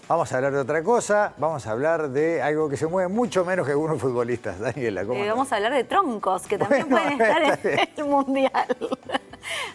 Vamos a hablar de otra cosa, vamos a hablar de algo que se mueve mucho menos que algunos futbolistas. Daniela, ¿cómo andás? Vamos a hablar de troncos, que también Bueno, pueden estar en el Mundial.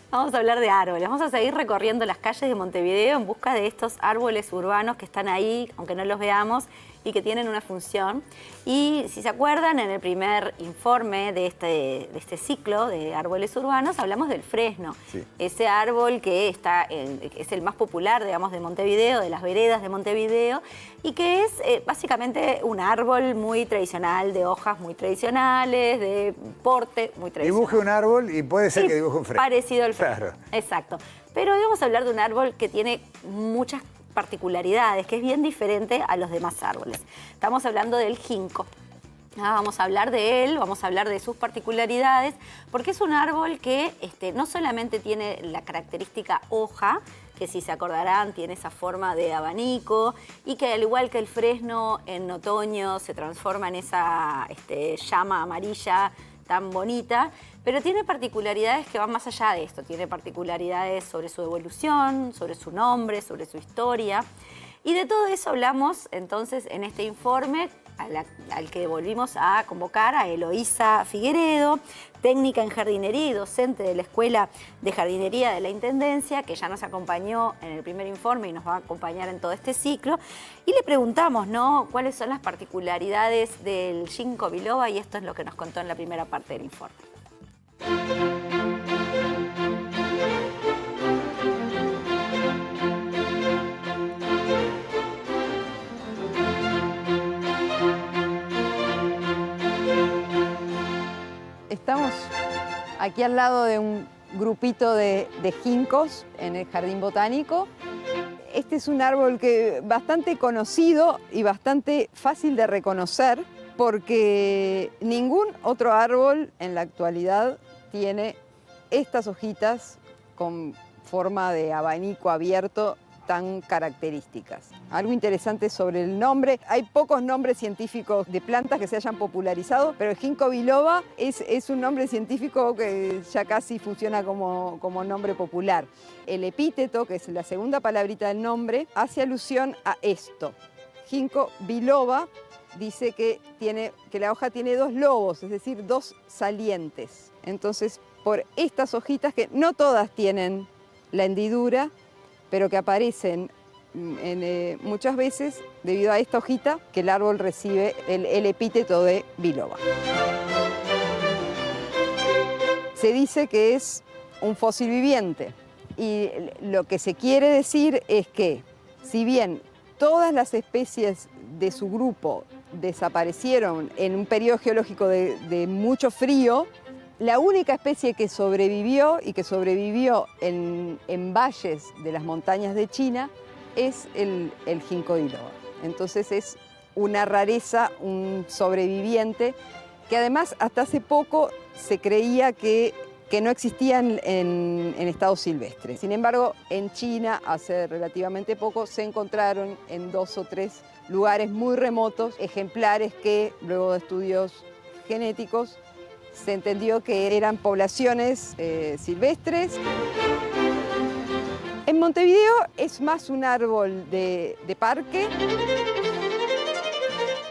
Vamos a hablar de árboles. Vamos a seguir recorriendo las calles de Montevideo en busca de estos árboles urbanos que están ahí, aunque no los veamos, y que tienen una función. Y si se acuerdan, en el primer informe de este ciclo de árboles urbanos, hablamos del fresno. Sí. Ese árbol que es el más popular, digamos, de Montevideo, de las veredas de Montevideo, y que es básicamente un árbol muy tradicional, de hojas muy tradicionales, de porte muy tradicional. Dibuje un árbol y puede ser que dibuje un fresno. Parecido al fresno. Claro. Exacto. Pero hoy vamos a hablar de un árbol que tiene muchas particularidades, que es bien diferente a los demás árboles. Estamos hablando del ginkgo. Vamos a hablar de él, vamos a hablar de sus particularidades, porque es un árbol que no solamente tiene la característica hoja, que si se acordarán tiene esa forma de abanico, y que al igual que el fresno en otoño se transforma en esa llama amarilla tan bonita, pero tiene particularidades que van más allá de esto. Tiene particularidades sobre su evolución, sobre su nombre, sobre su historia. Y de todo eso hablamos entonces en este informe al que volvimos a convocar a Eloísa Figueredo, técnica en jardinería y docente de la Escuela de Jardinería de la Intendencia, que ya nos acompañó en el primer informe y nos va a acompañar en todo este ciclo. Y le preguntamos, ¿no?, cuáles son las particularidades del ginkgo biloba, y esto es lo que nos contó en la primera parte del informe. Estamos aquí al lado de un grupito de ginkgos en el Jardín Botánico. Este es un árbol bastante conocido y bastante fácil de reconocer, porque ningún otro árbol en la actualidad tiene estas hojitas con forma de abanico abierto tan características. Algo interesante sobre el nombre: hay pocos nombres científicos de plantas que se hayan popularizado, pero el ginkgo biloba es un nombre científico que ya casi funciona como nombre popular. El epíteto, que es la segunda palabrita del nombre, hace alusión a esto. Ginkgo biloba dice que la hoja tiene dos lobos, es decir, dos salientes. Entonces, por estas hojitas, que no todas tienen la hendidura, pero que aparecen muchas veces debido a esta hojita, que el árbol recibe el epíteto de biloba. Se dice que es un fósil viviente, y lo que se quiere decir es que, si bien todas las especies de su grupo desaparecieron en un periodo geológico de mucho frío, la única especie que sobrevivió, y que sobrevivió en valles de las montañas de China, es el ginkgo biloba. Entonces es una rareza, un sobreviviente, que además hasta hace poco se creía que no existían en estado silvestre. Sin embargo, en China hace relativamente poco se encontraron en 2 o 3 lugares muy remotos ejemplares que, luego de estudios genéticos, se entendió que eran poblaciones silvestres. En Montevideo es más un árbol de parque,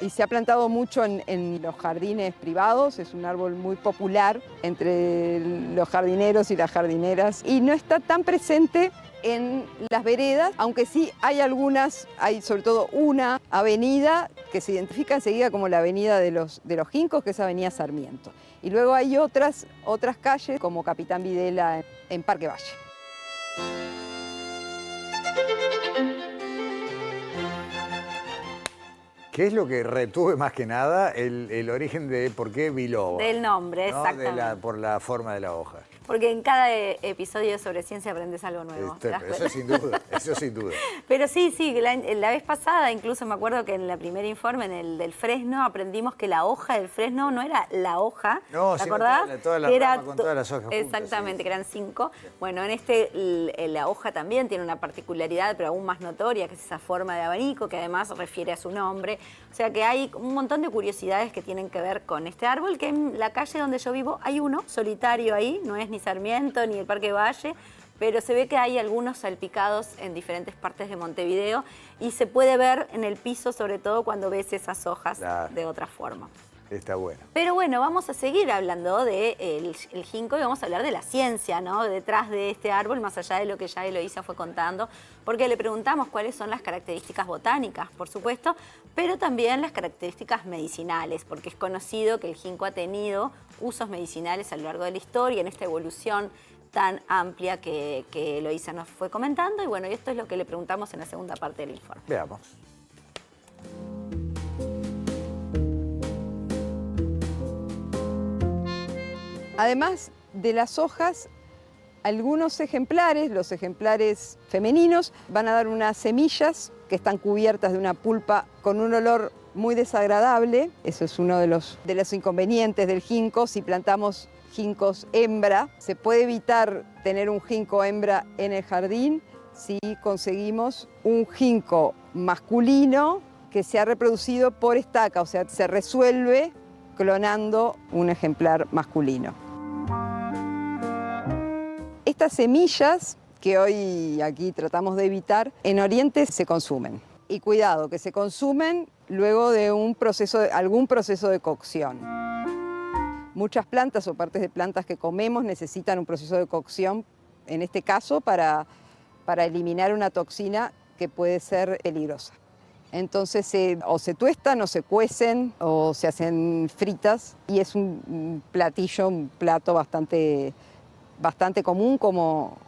y se ha plantado mucho en los jardines privados. Es un árbol muy popular entre los jardineros y las jardineras, y no está tan presente en las veredas, aunque sí hay sobre todo una avenida que se identifica enseguida como la avenida de los ginkgos, que es Avenida Sarmiento. Y luego hay otras calles, como Capitán Videla en Parque Valle. ¿Qué es lo que retuve más que nada? El origen de por qué biloba. Del nombre, ¿no? exactamente. Por la forma de la hoja. Porque en cada episodio sobre ciencia aprendes algo nuevo. Eso sin duda, eso sin duda. Pero sí, la vez pasada, incluso me acuerdo que en el primer informe, en el del fresno, aprendimos que la hoja del fresno no era la hoja, no, ¿te sí, acordás? Toda la rama con todas las hojas juntas. Exactamente, Sí. que eran 5. Bueno, en la hoja también tiene una particularidad, pero aún más notoria, que es esa forma de abanico, que además refiere a su nombre. O sea que hay un montón de curiosidades que tienen que ver con este árbol, que en la calle donde yo vivo hay uno solitario ahí, no es ni Sarmiento ni el Parque Valle, pero se ve que hay algunos salpicados en diferentes partes de Montevideo y se puede ver en el piso, sobre todo cuando ves esas hojas de otra forma. Está bueno. Pero bueno, vamos a seguir hablando del ginkgo y vamos a hablar de la ciencia, ¿no? Detrás de este árbol, más allá de lo que ya Eloísa fue contando, porque le preguntamos cuáles son las características botánicas, por supuesto, pero también las características medicinales, porque es conocido que el ginkgo ha tenido usos medicinales a lo largo de la historia, en esta evolución tan amplia que Eloísa nos fue comentando. Y bueno, y esto es lo que le preguntamos en la segunda parte del informe. Veamos. Además de las hojas, algunos ejemplares, los ejemplares femeninos, van a dar unas semillas que están cubiertas de una pulpa con un olor muy desagradable. Eso es uno de los inconvenientes del ginkgo. Si plantamos ginkgos hembra, se puede evitar tener un ginkgo hembra en el jardín si conseguimos un ginkgo masculino que se ha reproducido por estaca, o sea, se resuelve clonando un ejemplar masculino. Estas semillas que hoy aquí tratamos de evitar, en Oriente se consumen. Y cuidado, que se consumen luego de algún proceso de cocción. Muchas plantas o partes de plantas que comemos necesitan un proceso de cocción, en este caso para eliminar una toxina que puede ser peligrosa. Entonces o se tuestan o se cuecen o se hacen fritas y es un plato bastante común como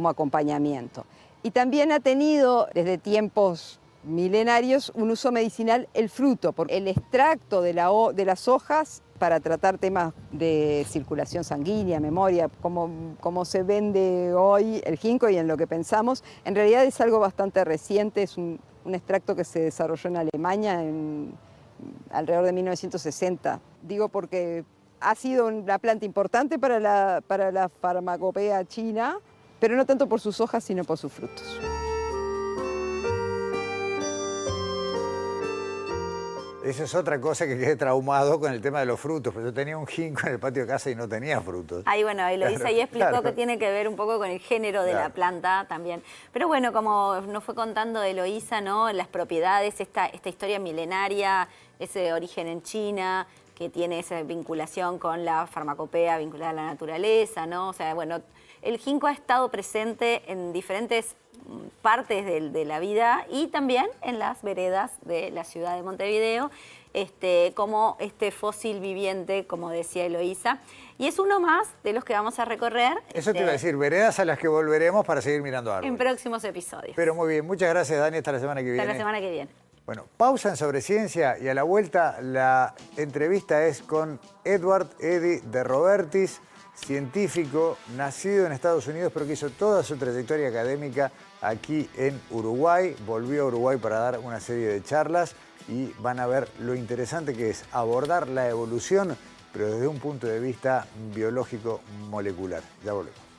acompañamiento. Y también ha tenido desde tiempos milenarios un uso medicinal el fruto, porque el extracto de las hojas para tratar temas de circulación sanguínea, memoria, como se vende hoy el ginkgo y en lo que pensamos, en realidad es algo bastante reciente, es un extracto que se desarrolló en Alemania alrededor de 1960. Digo porque ha sido una planta importante para la farmacopea china, pero no tanto por sus hojas, sino por sus frutos. Eso es otra cosa que quedé traumado con el tema de los frutos, porque yo tenía un ginkgo en el patio de casa y no tenía frutos. Ahí, bueno, Eloísa ahí explicó que tiene que ver un poco con el género de la planta también. Pero bueno, como nos fue contando Eloísa, ¿no? Las propiedades, esta historia milenaria, ese origen en China, que tiene esa vinculación con la farmacopea vinculada a la naturaleza, ¿no? O sea, bueno, el ginkgo ha estado presente en diferentes partes de la vida y también en las veredas de la ciudad de Montevideo, como este fósil viviente, como decía Eloísa. Y es uno más de los que vamos a recorrer. Eso te iba a decir, veredas a las que volveremos para seguir mirando árboles. En próximos episodios. Pero muy bien, muchas gracias, Dani, hasta la semana que viene. Hasta la semana que viene. Bueno, pausa en Sobre Ciencia y a la vuelta la entrevista es con Edward Eddy de Robertis, científico nacido en Estados Unidos pero que hizo toda su trayectoria académica aquí en Uruguay. Volvió a Uruguay para dar una serie de charlas y van a ver lo interesante que es abordar la evolución, pero desde un punto de vista biológico molecular. Ya volvemos.